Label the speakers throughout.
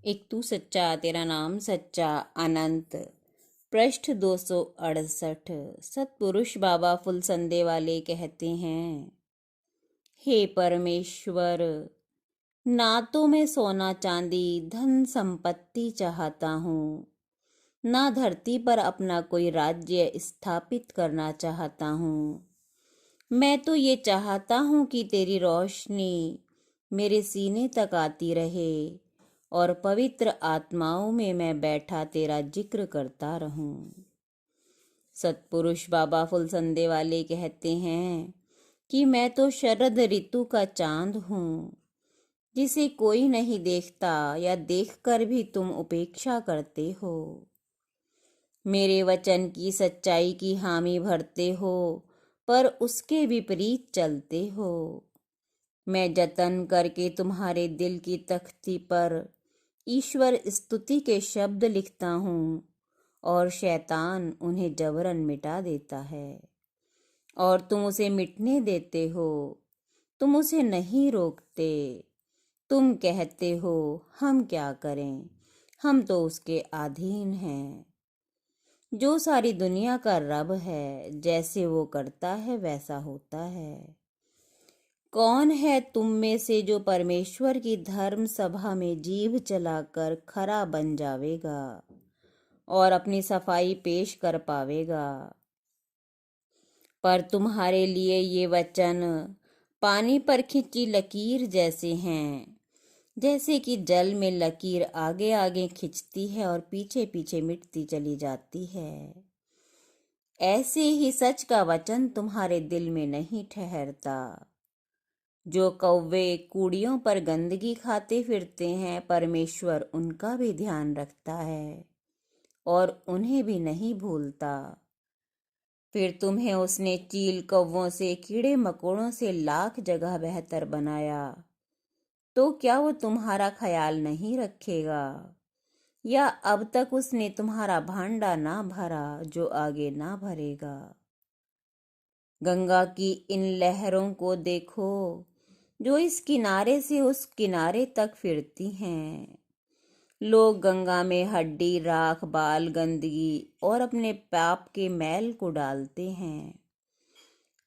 Speaker 1: एक तू सच्चा तेरा नाम सच्चा अनंत। पृष्ठ 268। सतपुरुष बाबा फुल संदे वाले कहते हैं, हे परमेश्वर, ना तो मैं सोना चांदी धन संपत्ति चाहता हूँ, ना धरती पर अपना कोई राज्य स्थापित करना चाहता हूँ। मैं तो ये चाहता हूँ कि तेरी रोशनी मेरे सीने तक आती रहे और पवित्र आत्माओं में मैं बैठा तेरा जिक्र करता रहूं। सतपुरुष बाबा फुल संदे वाले कहते हैं कि मैं तो शरद ऋतु का चांद हूँ, जिसे कोई नहीं देखता या देखकर भी तुम उपेक्षा करते हो। मेरे वचन की सच्चाई की हामी भरते हो, पर उसके विपरीत चलते हो। मैं जतन करके तुम्हारे दिल की तख्ती पर ईश्वर स्तुति के शब्द लिखता हूँ और शैतान उन्हें जबरन मिटा देता है, और तुम उसे मिटने देते हो। तुम उसे नहीं रोकते। तुम कहते हो, हम क्या करें, हम तो उसके अधीन हैं। जो सारी दुनिया का रब है, जैसे वो करता है वैसा होता है। कौन है तुम में से जो परमेश्वर की धर्म सभा में जीभ चलाकर खरा बन जावेगा और अपनी सफाई पेश कर पावेगा? पर तुम्हारे लिए ये वचन पानी पर खिंची लकीर जैसे हैं, जैसे कि जल में लकीर आगे आगे खिंचती है और पीछे पीछे मिटती चली जाती है। ऐसे ही सच का वचन तुम्हारे दिल में नहीं ठहरता। जो कौवे कूड़ियों पर गंदगी खाते फिरते हैं, परमेश्वर उनका भी ध्यान रखता है और उन्हें भी नहीं भूलता। फिर तुम्हें उसने चील कौवों से, कीड़े मकोड़ों से लाख जगह बेहतर बनाया, तो क्या वो तुम्हारा ख्याल नहीं रखेगा? या अब तक उसने तुम्हारा भांडा ना भरा जो आगे ना भरेगा? गंगा की इन लहरों को देखो, जो इस किनारे से उस किनारे तक फिरती हैं। लोग गंगा में हड्डी, राख, बाल, गंदगी और अपने पाप के मैल को डालते हैं,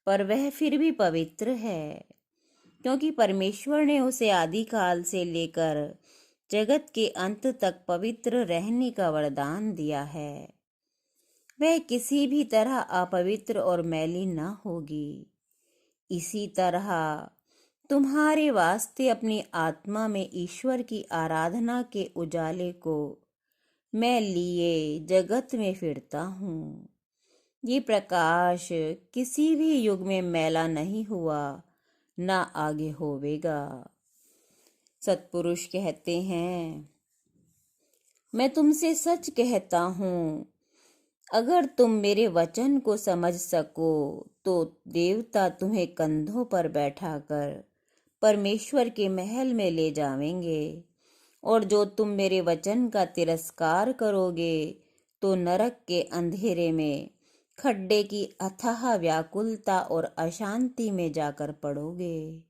Speaker 1: पर वह फिर भी पवित्र है, क्योंकि परमेश्वर ने उसे आदिकाल से लेकर जगत के अंत तक पवित्र रहने का वरदान दिया है। वह किसी भी तरह अपवित्र और मैली न होगी। इसी तरह तुम्हारे वास्ते अपनी आत्मा में ईश्वर की आराधना के उजाले को मैं लिए जगत में फिरता हूँ। ये प्रकाश किसी भी युग में मैला नहीं हुआ, ना आगे होवेगा। सतपुरुष कहते हैं, मैं तुमसे सच कहता हूँ, अगर तुम मेरे वचन को समझ सको तो देवता तुम्हें कंधों पर बैठाकर परमेश्वर के महल में ले जावेंगे, और जो तुम मेरे वचन का तिरस्कार करोगे तो नरक के अंधेरे में खड्डे की अथाह व्याकुलता और अशांति में जाकर पड़ोगे।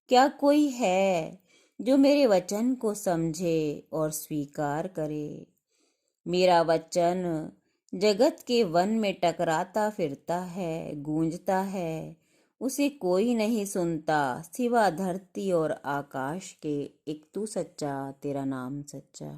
Speaker 1: क्या कोई है जो मेरे वचन को समझे और स्वीकार करे? मेरा वचन जगत के वन में टकराता फिरता है, गूंजता है, उसे कोई नहीं सुनता सिवा धरती और आकाश के। एक तू सच्चा तेरा नाम सच्चा।